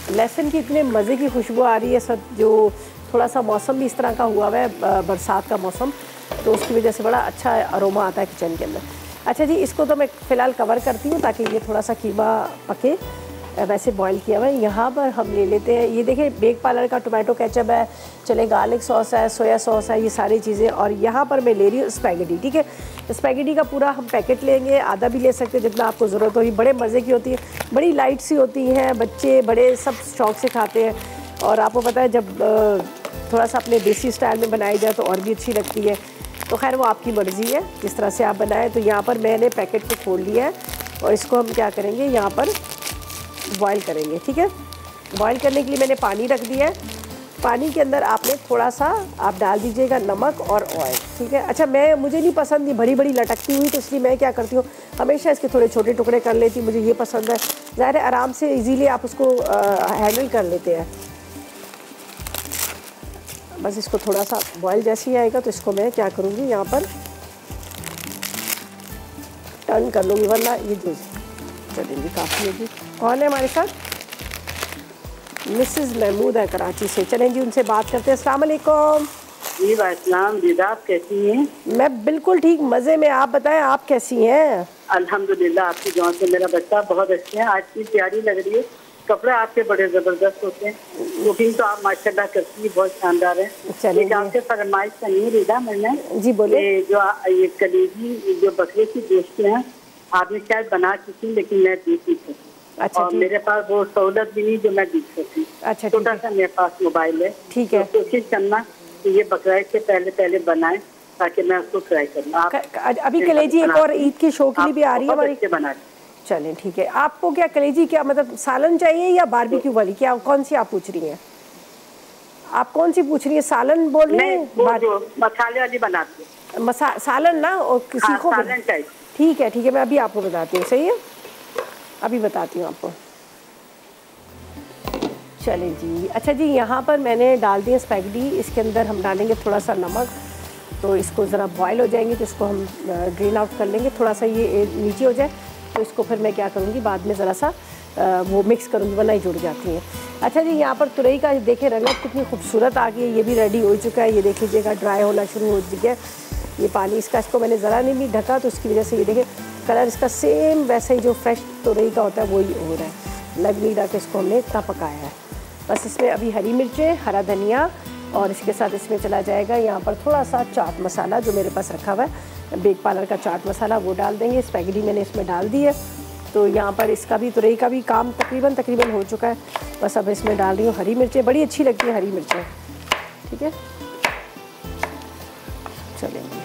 लहसुन की इतने मज़े की खुशबू आ रही है सब, जो थोड़ा सा मौसम भी इस तरह का हुआ है, बरसात का मौसम, तो उसकी वजह से बड़ा अच्छा अरोमा आता है किचन के अंदर। अच्छा जी, इसको तो मैं फ़िलहाल कवर करती हूँ ताकि ये थोड़ा सा कीमा पके वैसे बॉईल किया हुआ है। यहाँ पर हम ले लेते हैं, ये देखिए बेक पार्लर का टोमेटो केचप है, चले गार्लिक सॉस है, सोया सॉस है, ये सारी चीज़ें। और यहाँ पर मैं ले रही हूँ स्पैगेटी, ठीक है। स्पैगेटी का पूरा हम पैकेट लेंगे, आधा भी ले सकते हैं जितना आपको ज़रूरत होगी। बड़े मज़े की होती है, बड़ी लाइट सी होती हैं, बच्चे बड़े सब शौक से खाते हैं। और आपको पता है जब थोड़ा सा अपने देसी स्टाइल में बनाई जाए तो और भी अच्छी लगती है। तो खैर वो आपकी मर्ज़ी है जिस तरह से आप बनाएं। तो यहाँ पर मैंने पैकेट को खोल लिया है और इसको हम क्या करेंगे, यहाँ पर बॉईल करेंगे, ठीक है। बॉईल करने के लिए मैंने पानी रख दिया है। पानी के अंदर आपने थोड़ा सा आप डाल दीजिएगा नमक और ऑयल, ठीक है। अच्छा, मुझे नहीं पसंद ये बड़ी बड़ी लटकती हुई, तो इसलिए मैं क्या करती हूँ, हमेशा इसके थोड़े छोटे टुकड़े कर लेती हूँ। मुझे ये पसंद है, ज़ाहिर है आराम से इजीली आप उसको हैंडल कर लेते हैं। बस इसको थोड़ा सा बॉयल जैसे ही आएगा तो इसको मैं क्या करूँगी, यहाँ पर टर्न कर लूँगी, वरना ये चलेंगी काफ़ी होगी। कौन है हमारे साथ? मिसेस महमूद है कराची से। चलें जी, उनसे बात करते हैं। अस्सलाम वालेकुम। जी वालेकुम। दीदा आप कैसी हैं? मैं बिल्कुल ठीक, मज़े में। आप बताएं, आप कैसी हैं? अल्हम्दुलिल्लाह, आपकी दुआ से मेरा बच्चा बहुत अच्छे है। आज की तैयारी लग रही है, कपड़े आपके बड़े ज़बरदस्त होते हैं, कुकिंग तो आप माशाल्लाह करती है, बहुत शानदार है। चलिए, आपसे फरमाइश करनी है दीदा मैंने। जी बोले। ये कलेजी जो बकरे की गोश्त है आपने शायद बना चुकी, लेकिन मैं देख नहीं सकती। अच्छा, और मेरे पास वो सहूलत भी नहीं जो मैं देख सकती। अच्छा, छोटा सा मेरे पास मोबाइल है, ठीक है। तो कोशिश करना कि ये बकरा से पहले बनाए ताकि मैं उसको ट्राई करूँ। अभी कलेजी एक और ईद के शो के लिए भी आ रही है हमारी। बना चलें ठीक है। आपको क्या कलेजी, क्या मतलब सालन चाहिए या बारबेक्यू वाली, क्या कौन सी आप पूछ रही हैं? आप कौन सी पूछ रही है? सालन बोल रही हैं? मसाले वाली बनाती हूँ। सालन ना, और किसी को सालन टाइप। ठीक है, ठीक है, मैं अभी आपको बताती हूँ। सही है, अभी बताती हूँ आपको। चलें जी। अच्छा जी, यहाँ पर मैंने डाल दिया स्पैगेटी, इसके अंदर हम डालेंगे थोड़ा सा नमक। तो इसको ज़रा बॉयल हो जाएंगे तो इसको हम ड्रेन आउट कर लेंगे, थोड़ा सा ये नीचे हो जाए तो इसको फिर मैं क्या करूँगी, बाद में ज़रा सा वो मिक्स करूँगी, वरना ही जुड़ जाती है। अच्छा जी, यहाँ पर तुरई का देखें रंगत कितनी खूबसूरत आ गई है। ये भी रेडी हो चुका है, ये देख लीजिएगा ड्राई होना शुरू हो चुका है ये पानी इसका। इसको मैंने ज़रा नहीं भी ढका, तो उसकी वजह से ये देखें कलर इसका सेम वैसे ही जो फ्रेश तुरई का होता है वही हो रहा है। लग नहीं रहा कि इसको हमने इतना पकाया है। बस इसमें अभी हरी मिर्चें, हरा धनिया, और इसके साथ इसमें चला जाएगा यहाँ पर थोड़ा सा चाट मसाला जो मेरे पास रखा हुआ है, बेक पार्लर का चाट मसाला, वो डाल देंगे। स्पैगेटी मैंने इसमें डाल दी है, तो यहाँ पर इसका भी तुरई का भी काम तकरीबन हो चुका है। बस अब इसमें डाल रही हूँ हरी मिर्चें, बड़ी अच्छी लगती है हरी मिर्चें, ठीक है। चलेंगे।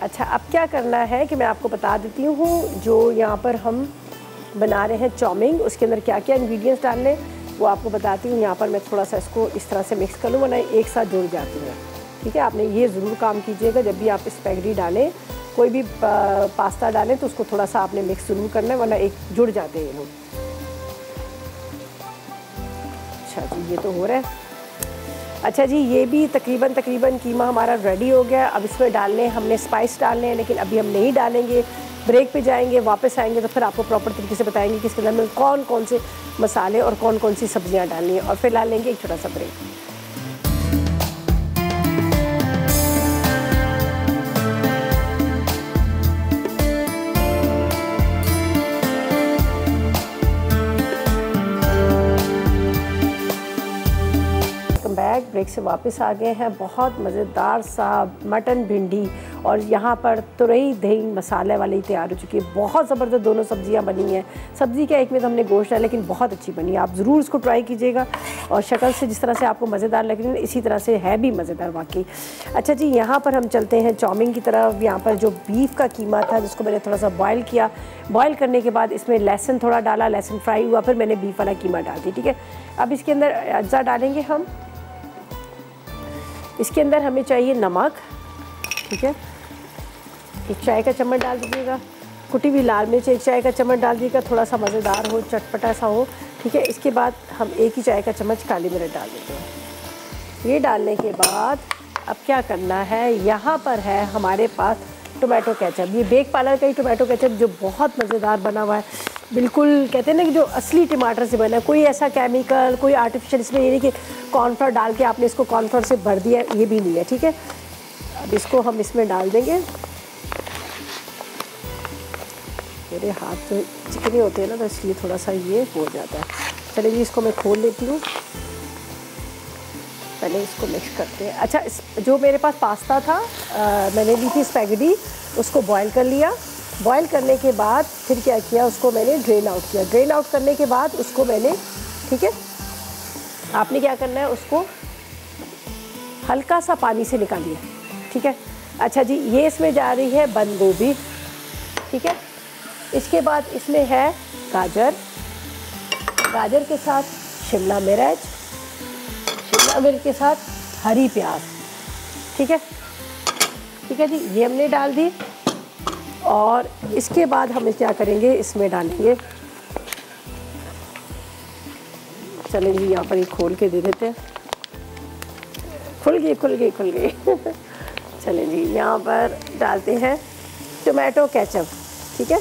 अच्छा, अब क्या करना है कि मैं आपको बता देती हूँ। जो यहाँ पर हम बना रहे हैं चाउमीन, उसके अंदर क्या क्या इंग्रेडिएंट्स डालने वो आपको बताती हूँ। यहाँ पर मैं थोड़ा सा इसको इस तरह से मिक्स कर लूँ, वरना एक साथ जुड़ जाती है, ठीक है। आपने ये ज़रूर काम कीजिएगा, जब भी आप स्पैगेटी डालें, कोई भी पास्ता डालें, तो उसको थोड़ा सा आपने मिक्स ज़रूर करना है, वरना एक जुड़ जाते हैं लोग। अच्छा जी, ये तो हो रहा है। अच्छा जी, ये भी तकरीबन कीमा हमारा रेडी हो गया। अब इसमें डालने हमने स्पाइस डालने हैं, लेकिन अभी हम नहीं डालेंगे। ब्रेक पे जाएंगे, वापस आएंगे तो फिर आपको प्रॉपर तरीके से बताएंगे कि इसके अंदर में कौन कौन से मसाले और कौन कौन सी सब्जियां डालनी है। और फिर ला लेंगे एक छोटा सा ब्रेक। ब्रेक से वापस आ गए हैं। बहुत मज़ेदार सा मटन भिंडी और यहाँ पर तुरई दही मसाले वाली तैयार हो चुकी है। बहुत ज़बरदस्त दोनों सब्जियाँ बनी हैं। सब्ज़ी क्या, एक में तो हमने गोश्त डाला, लेकिन बहुत अच्छी बनी है। आप ज़रूर इसको ट्राई कीजिएगा, और शक्ल से जिस तरह से आपको मज़ेदार लग रही है इसी तरह से है भी मज़ेदार वाकई। अच्छा जी, यहाँ पर हम चलते हैं चाउमीन की तरफ। यहाँ पर जो बीफ का कीमा था जिसको मैंने थोड़ा सा बॉयल किया, बॉयल करने के बाद इसमें लहसुन थोड़ा डाला, लहसुन फ्राई हुआ, फिर मैंने बीफ वाला कीमा डाल दिया, ठीक है। अब इसके अंदर अज्जा डालेंगे हम। इसके अंदर हमें चाहिए नमक, ठीक है, 1 चाय का चम्मच डाल दीजिएगा। कुटी हुई लाल मिर्च 1 चाय का चम्मच डाल दीजिएगा, थोड़ा सा मज़ेदार हो, चटपटा सा हो, ठीक है। इसके बाद हम 1 ही चाय का चम्मच काली मिर्च डाल देंगे। ये डालने के बाद अब क्या करना है, यहाँ पर है हमारे पास टोमेटो केचप। ये बेक पार्लर का ही टोमेटो केचप जो बहुत मज़ेदार बना हुआ है, बिल्कुल कहते हैं ना कि जो असली टमाटर से बना है, कोई ऐसा केमिकल, कोई आर्टिफिशियल इसमें ये नहीं कि कॉर्नफ्लोर डाल के आपने इसको कॉर्नफ्लोर से भर दिया, ये भी नहीं है, ठीक है। अब इसको हम इसमें डाल देंगे। मेरे हाथ तो चिकने होते हैं ना, तो इसलिए थोड़ा सा ये हो जाता है। चलिए जी, इसको मैं खोल लेती हूँ। पहले इसको मिक्स करते हैं। अच्छा, जो मेरे पास पास्ता था, मैंने ली थी स्पैगेटी, उसको बॉईल कर लिया। बॉईल करने के बाद फिर क्या किया, उसको मैंने ड्रेन आउट किया। ड्रेन आउट करने के बाद उसको मैंने, ठीक है, आपने क्या करना है, उसको हल्का सा पानी से निकालिए, ठीक है। अच्छा जी, ये इसमें जा रही है बंद गोभी, ठीक है। इसके बाद इसमें है गाजर, गाजर के साथ शिमला मिर्च, शिमला मिर्च के साथ हरी प्याज, ठीक है, ठीक है जी, ये हमने डाल दी। और इसके बाद हम क्या करेंगे, इसमें डालेंगे, चलें जी, यहाँ पर ये खोल के दे देते हैं। खुल गई खुल गई खुल गई चलें जी, यहाँ पर डालते हैं टोमेटो केचप, ठीक है।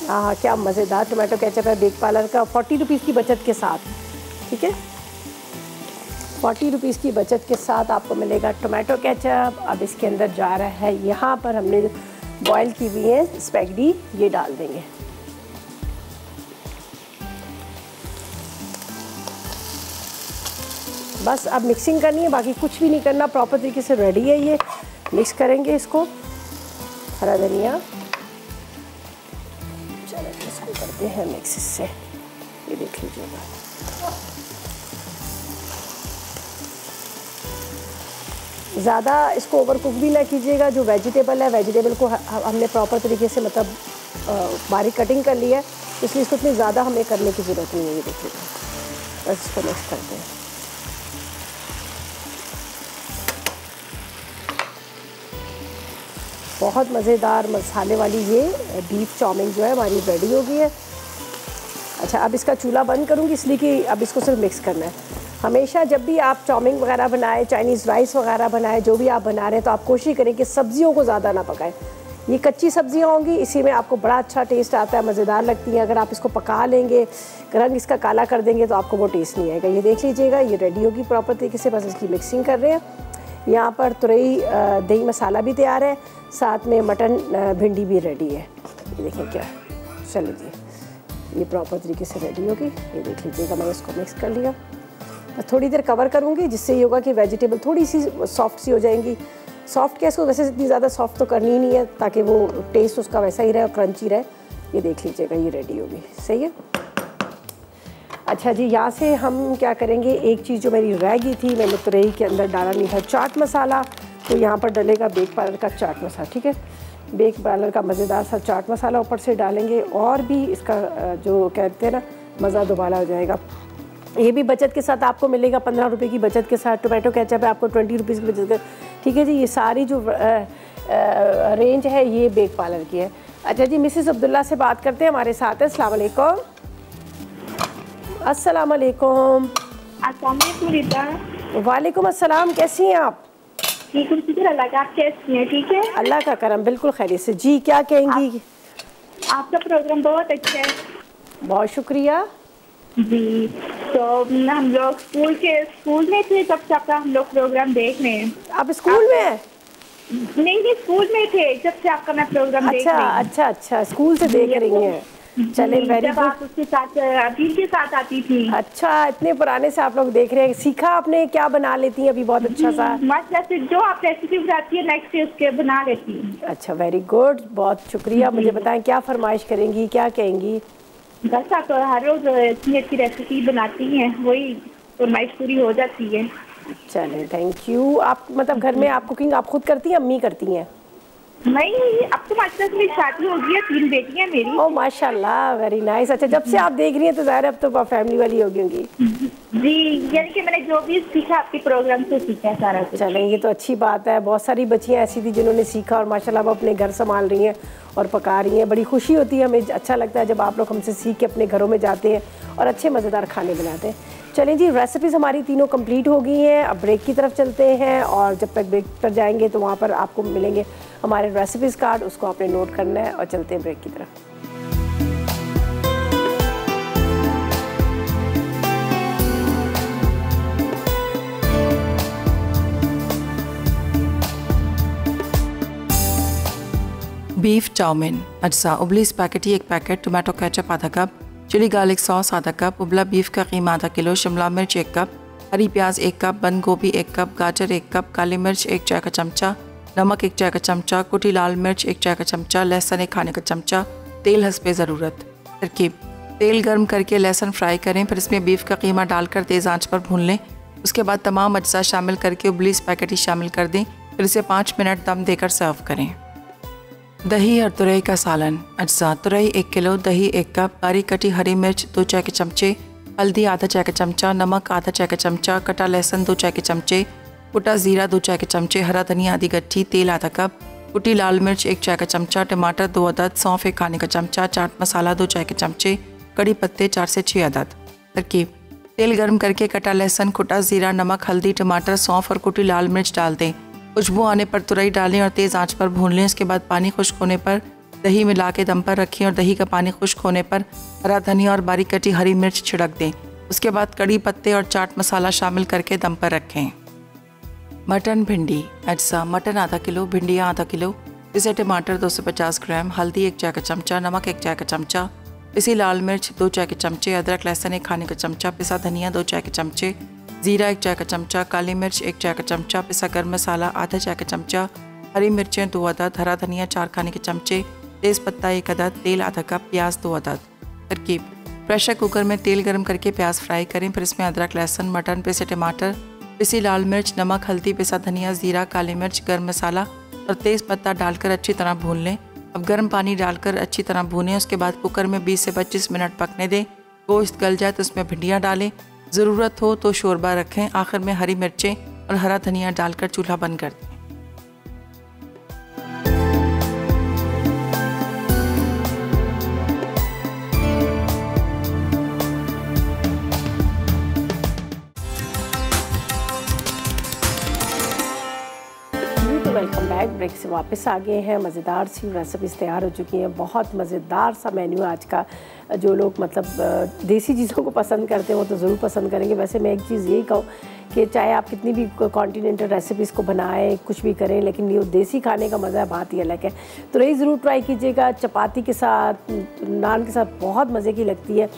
हाँ, क्या मज़ेदार टोमेटो केचप है बेक पार्लर का, 40 रुपीज़ की बचत के साथ, ठीक है। 40 रुपीज़ की बचत के साथ आपको मिलेगा टोमेटो केचप। अब इसके अंदर जा रहा है, यहाँ पर हमने बॉईल की हुई है स्पैगेटी, ये डाल देंगे। बस अब मिक्सिंग करनी है, बाकी कुछ भी नहीं करना, प्रॉपर तरीके से रेडी है ये। मिक्स करेंगे इसको, हरा धनिया, चलो इसको करते हैं मिक्स इससे, ये देख लीजिएगा। ज़्यादा इसको ओवर कुक भी ना कीजिएगा। जो वेजिटेबल है, वेजिटेबल को हमने प्रॉपर तरीके से मतलब बारीक कटिंग कर लिया है, इसलिए इसको इतनी ज़्यादा हमें करने की ज़रूरत नहीं है। ये देखिएगा, बस इसको मिक्स करते हैं। बहुत मज़ेदार मसाले वाली ये बीफ चाउमीन जो है हमारी रेडी हो गई है। अच्छा, अब इसका चूल्हा बंद करूँगी, इसलिए कि अब इसको सिर्फ मिक्स करना है। हमेशा जब भी आप चाउमीन वगैरह बनाएं, चाइनीज़ राइस वगैरह बनाएं, जो भी आप बना रहे हैं, तो आप कोशिश करें कि सब्जियों को ज़्यादा ना पकाएं। ये कच्ची सब्जियां होंगी, इसी में आपको बड़ा अच्छा टेस्ट आता है, मज़ेदार लगती हैं। अगर आप इसको पका लेंगे, रंग इसका काला कर देंगे, तो आपको वो टेस्ट नहीं आएगा। ये देख लीजिएगा, ये रेडी होगी प्रॉपर तरीके से। बस इसकी मिक्सिंग कर रहे हैं। यहाँ पर तुरई दही मसाला भी तैयार है, साथ में मटन भिंडी भी रेडी है। ये देखें क्या, चलो जी, ये प्रॉपर तरीके से रेडी होगी। ये देख लीजिएगा, मैंने इसको मिक्स कर लिया। बस थोड़ी देर कवर करूँगी, जिससे ये होगा कि वेजिटेबल थोड़ी सी सॉफ्ट सी हो जाएंगी। सॉफ्ट क्या, इसको वैसे इतनी ज़्यादा सॉफ्ट तो करनी ही नहीं है, ताकि वो टेस्ट उसका वैसा ही रहे और क्रंची रहे। ये देख लीजिएगा, ये रेडी होगी, सही है। अच्छा जी, यहाँ से हम क्या करेंगे, एक चीज़ जो मेरी रह गई थी, मैंने तुरई के अंदर डाला नहीं था चाट मसाला, तो यहाँ पर डलेगा बेक पार्लर का चाट मसाला, ठीक है। बेक पार्लर का मज़ेदार सा चाट मसाला ऊपर से डालेंगे, और भी इसका जो कहते हैं ना, मज़ा दोबारा हो जाएगा। ये भी बचत के साथ आपको मिलेगा, 15 रुपये की बचत के साथ। टोमेटो केचप है आपको 20 रुपीज़ की बचत, ठीक है जी। ये सारी जो रेंज है, ये बेक पार्लर की है। अच्छा जी, मिसेस अब्दुल्ला से बात करते हैं, हमारे साथ है। अस्सलाम वालेकुम। अस्सलाम वालेकुम। वालेकुम अस्सलाम, कैसी हैं आप? ठीक हूँ, शुक्र अल्लाह का। आप कैसी हैं? ठीक है, अल्लाह का करम, बिल्कुल खैरियत से। जी, क्या कहेंगी? आपका प्रोग्राम बहुत अच्छा है। बहुत शुक्रिया जी। तो हम लोग स्कूल में थे, जब से आपका हम लोग प्रोग्राम देख रहे हैं। आप स्कूल में हैं? नहीं, स्कूल में थे जब से आपका मैं प्रोग्राम देख रही हूँ। अच्छा अच्छा, स्कूल से देख रही हैं। चले, वेरी गुड। आप उसके साथ अभी के साथ आती थी। अच्छा, इतने पुराने से आप लोग देख रहे हैं। सीखा आपने, क्या बना लेती हैं अभी? बहुत अच्छा सा, मतलब जो आप रेसिपी बनाती है नेक्स्ट डे उसके बना लेती हैं। अच्छा, वेरी गुड, बहुत शुक्रिया। मुझे बताएं, क्या फरमाइश करेंगी, क्या कहेंगी? बस आप हर रोज इतनी अच्छी रेसिपी बनाती हैं, वही फरमाइश पूरी हो जाती है। चलें, थैंक यू। आप मतलब घर में आप कुकिंग आप खुद करती हैं, अम्मी करती हैं? नहीं, अब तो माशाल्लाह मेरी शादी हो गई है, 3 बेटियां मेरी। ओह माशाल्लाह, वेरी नाइस। अच्छा, जब से आप देख रही हैं तो ज़ाहिर अब तो फैमिली वाली होगी होंगी। जी, यानी कि मैंने जो भी सीखा आपके प्रोग्राम से सीखा है सारा कुछ। चलें, ये तो अच्छी बात है। बहुत सारी बच्चियाँ ऐसी थी जिन्होंने सीखा और माशाल्लाह वो अपने घर संभाल रही हैं और पका रही हैं। बड़ी खुशी होती है, हमें अच्छा लगता है जब आप लोग हमसे सीख के अपने घरों में जाते हैं और अच्छे मज़ेदार खाने बनाते हैं। चलें जी, रेसिपीज़ हमारी तीनों कंप्लीट हो गई हैं। अब ब्रेक की तरफ चलते हैं, और जब तक ब्रेक पर जाएंगे तो वहाँ पर आपको मिलेंगे हमारे रेसिपीज़ कार्ड, उसको आपने नोट करना है, और चलते हैं ब्रेक की तरफ। Beef chow mein. अज्जा उबली स्पैगेटी 1 पैकेट, टोमेटो केचप आधा कप, चिली गार्लिक सॉस आधा कप, उबला बीफ का कीमा आधा किलो, शिमला मिर्च 1 कप, हरी प्याज 1 कप, बंद गोभी 1 कप, गाजर 1 कप, काली मिर्च 1 चाय का चमचा, नमक 1 चाय का चमचा, कुटी लाल मिर्च 1 चाय का चमचा, लहसुन 1 खाने का चमचा, तेल हस्बे ज़रूरत। तरकीब: तेल गर्म करके लहसुन फ्राई करें, फिर इसमें बीफ का कीमा डालकर तेज़ आंच पर भून लें। उसके बाद तमाम अज्जा शामिल करके उबली स्पैगेटी शामिल कर दें, फिर इसे 5 मिनट दम देकर सर्व करें। दही और तुरई का सालन। अज्जा: तुरई 1 किलो, दही 1 कप, बारीक कटी हरी मिर्च 2 चाय के चमचे, हल्दी आधा चाय का चमचा, नमक आधा चाय का चमचा, कटा लहसुन 2 चाय के चमचे, कुटा ज़ीरा 2 चाय के चमचे, हरा धनिया आधी गट्ठी, तेल आधा कप, कुटी लाल मिर्च 1 चाय का चमचा, टमाटर 2 अदद, सौंफ 1 खाने का चमचा, चाट मसाला 2 चाय के चमचे, कड़ी पत्ते 4 से 6 अदद। तरकीब: तेल गर्म करके कटा लहसुन, कुटा ज़ीरा, नमक, हल्दी, टमाटर, सौंफ और कुटी लाल मिर्च डाल दें। खुशबू आने पर तुरई डालें और तेज़ आंच पर भून लें। इसके बाद पानी खुश्क होने पर दही मिला के दम पर रखें और दही का पानी खुश्क होने पर हरा धनिया और बारीक कटी हरी मिर्च छिड़क दें। उसके बाद कड़ी पत्ते और चाट मसाला शामिल करके दम पर रखें। मटन भिंडी। अज्जा: मटन आधा किलो, भिंडियाँ आधा किलो, इसे टमाटर 250 ग्राम, हल्दी 1 चाय का चमचा, नमक 1 चाय का चमचा, पिसी लाल मिर्च 2 चाय के चमचे, अदरक लहसुन 1 खाने का चमचा, पिसा धनिया 2 चाय के चमचे, ज़ीरा 1 चाय का चमचा, काली मिर्च 1 चाय का चमचा, पिसा गर्म मसाला आधा चाय का चमचा, हरी मिर्चें 2 अदद, हरा धनिया 4 खाने के चमचे, तेज़पत्ता 1 अदद, तेल आधा कप, प्याज 2 अदद। तरकीब: प्रेशर कुकर में तेल गर्म करके प्याज फ्राई करें, फिर इसमें अदरक लहसुन, मटन, पिसे टमाटर, पिसी लाल मिर्च, नमक, हल्दी, पिसा धनिया, ज़ीरा, काली मिर्च, गर्म मसाला और तेज़पत्ता डालकर अच्छी तरह भून लें। अब गर्म पानी डालकर अच्छी तरह भूनें। उसके बाद कुकर में 20 से 25 मिनट पकने दें। गोश्त गल जाए तो उसमें भिंडियाँ डालें, ज़रूरत हो तो शोरबा रखें। आखिर में हरी मिर्चें और हरा धनिया डालकर चूल्हा बंद कर दें। Welcome back. ब्रेक से वापस आ गए हैं। मज़ेदार सी रेसिपीज़ तैयार हो चुकी हैं। बहुत मज़ेदार सा मेन्यू आज का। जो लोग मतलब देसी चीज़ों को पसंद करते हैं वो तो ज़रूर पसंद करेंगे। वैसे मैं एक चीज़ यही कहूँ कि चाहे आप कितनी भी कॉन्टिनेंटल रेसिपीज़ को बनाएं, कुछ भी करें, लेकिन ये देसी खाने का मज़ा बात ही अलग है। तो यही ज़रूर ट्राई कीजिएगा। चपाती के साथ, नान के साथ बहुत मज़े की लगती है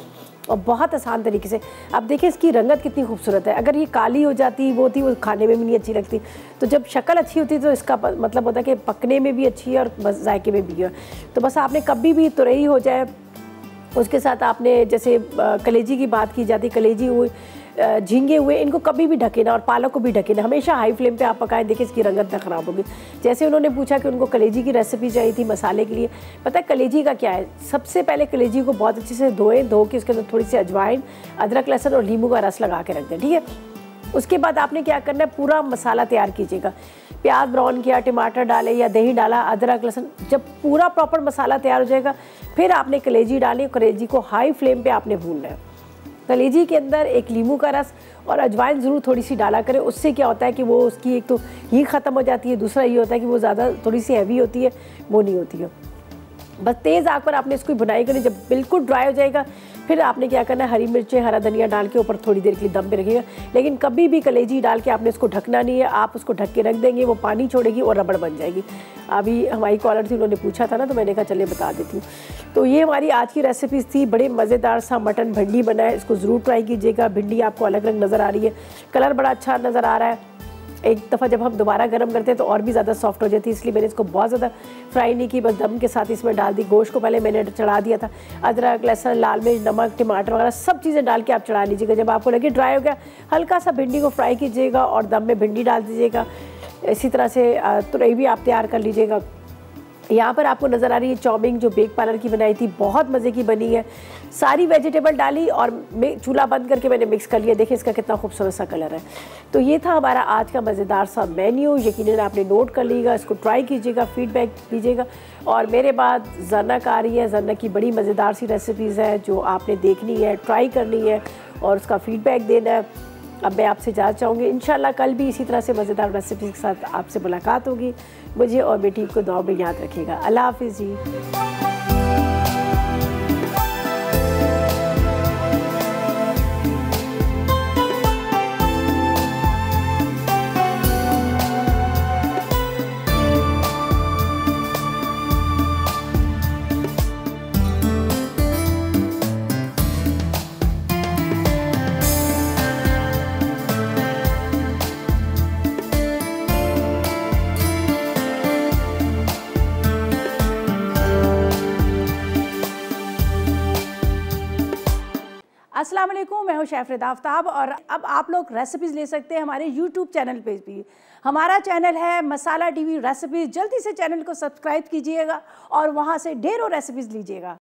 और बहुत आसान तरीके से। आप देखिए इसकी रंगत कितनी खूबसूरत है। अगर ये काली हो जाती वो थी, वो खाने में भी नहीं अच्छी लगती। तो जब शक्ल अच्छी होती है तो इसका मतलब होता है कि पकने में भी अच्छी है और बस जायके में भी है। तो बस आपने कभी भी तुरई हो जाए, उसके साथ आपने जैसे कलेजी की बात की जाती, कलेजी हुई, झींगे हुए, इनको कभी भी ढके ना और पालक को भी ढके ना। हमेशा हाई फ्लेम पे आप पकाएं। देखिए इसकी रंगत ना ख़राब होगी। जैसे उन्होंने पूछा कि उनको कलेजी की रेसिपी चाहिए थी मसाले के लिए। पता है कलेजी का क्या है? सबसे पहले कलेजी को बहुत अच्छे से धोएं, धो के उसके अंदर थोड़ी सी अजवाइन, अदरक लहसुन और नींबू का रस लगा के रख दें। ठीक है। उसके बाद आपने क्या करना है, पूरा मसाला तैयार कीजिएगा। प्याज ब्राउन किया, टमाटर डाले या दही डाला, अदरक लहसुन, जब पूरा प्रॉपर मसाला तैयार हो जाएगा फिर आपने कलेजी डाली। कलेजी को हाई फ्लेम पे आपने भूनना है। कलेजी के अंदर एक नींबू का रस और अजवाइन ज़रूर थोड़ी सी डाला करें। उससे क्या होता है कि वो उसकी एक तो हींग ख़त्म हो जाती है, दूसरा ये होता है कि वो ज़्यादा थोड़ी सी हैवी होती है, वो नहीं होती है। बस तेज़ आग पर आपने इसको बुनाई करनी। जब बिल्कुल ड्राई हो जाएगा फिर आपने क्या करना है, हरी मिर्चें, हरा धनिया डाल के ऊपर थोड़ी देर के लिए दम पे रखिएगा। लेकिन कभी भी कलेजी डाल के आपने इसको ढकना नहीं है। आप उसको ढक के रख देंगे, वो पानी छोड़ेगी और रबड़ बन जाएगी। अभी हमारी कॉलर थी, उन्होंने पूछा था ना, तो मैंने कहा चलिए बता देती हूँ। तो ये हमारी आज की रेसिपीज़ थी। बड़े मज़ेदार सा मटन भिंडी बना है, इसको ज़रूर ट्राई कीजिएगा। भिंडी आपको अलग अलग नज़र आ रही है, कलर बड़ा अच्छा नज़र आ रहा है। एक दफ़ा जब हम दोबारा गर्म करते हैं तो और भी ज़्यादा सॉफ्ट हो जाती है, इसलिए मैंने इसको बहुत ज़्यादा फ्राई नहीं की, बस दम के साथ इसमें डाल दी। गोश्त को पहले मैंने चढ़ा दिया था। अदरक लहसुन, लाल मिर्च, नमक, टमाटर वगैरह सब चीज़ें डाल के आप चढ़ा लीजिएगा। जब आपको लगे ड्राई हो गया, हल्का सा भिंडी को फ्राई कीजिएगा और दम में भिंडी डाल दीजिएगा। इसी तरह से तुरई भी आप तैयार कर लीजिएगा। यहाँ पर आपको नज़र आ रही है चाउमीन जो बेक पार्लर की बनाई थी, बहुत मज़े की बनी है। सारी वेजिटेबल डाली और चूल्हा बंद करके मैंने मिक्स कर लिया। देखिए इसका कितना खूबसूरत सा कलर है। तो ये था हमारा आज का मज़ेदार सा मेन्यू। यकीनन आपने नोट कर लीजिएगा, इसको ट्राई कीजिएगा, फीडबैक दीजिएगा। और मेरे बाद ज़रनक आ रही है। ज़रनक की बड़ी मज़ेदार सी रेसिपीज़ है जो आपने देखनी है, ट्राई करनी है और उसका फ़ीडबैक देना है। अब मैं आपसे जाना चाहूँगी, इंशाल्लाह कल भी इसी तरह से मज़ेदार रेसिपी के साथ आपसे मुलाकात होगी। मुझे और मेरी टीम को दुआ में याद रखिएगा। अल्लाह हाफ़िज़ जी। अस्सलाम वालेकुम, मैं हूं शेफ आफ्ताब और अब आप लोग रेसिपीज़ ले सकते हैं हमारे यूट्यूब चैनल पे भी। हमारा चैनल है मसाला टीवी रेसिपीज़। जल्दी से चैनल को सब्सक्राइब कीजिएगा और वहां से ढेरों रेसिपीज़ लीजिएगा।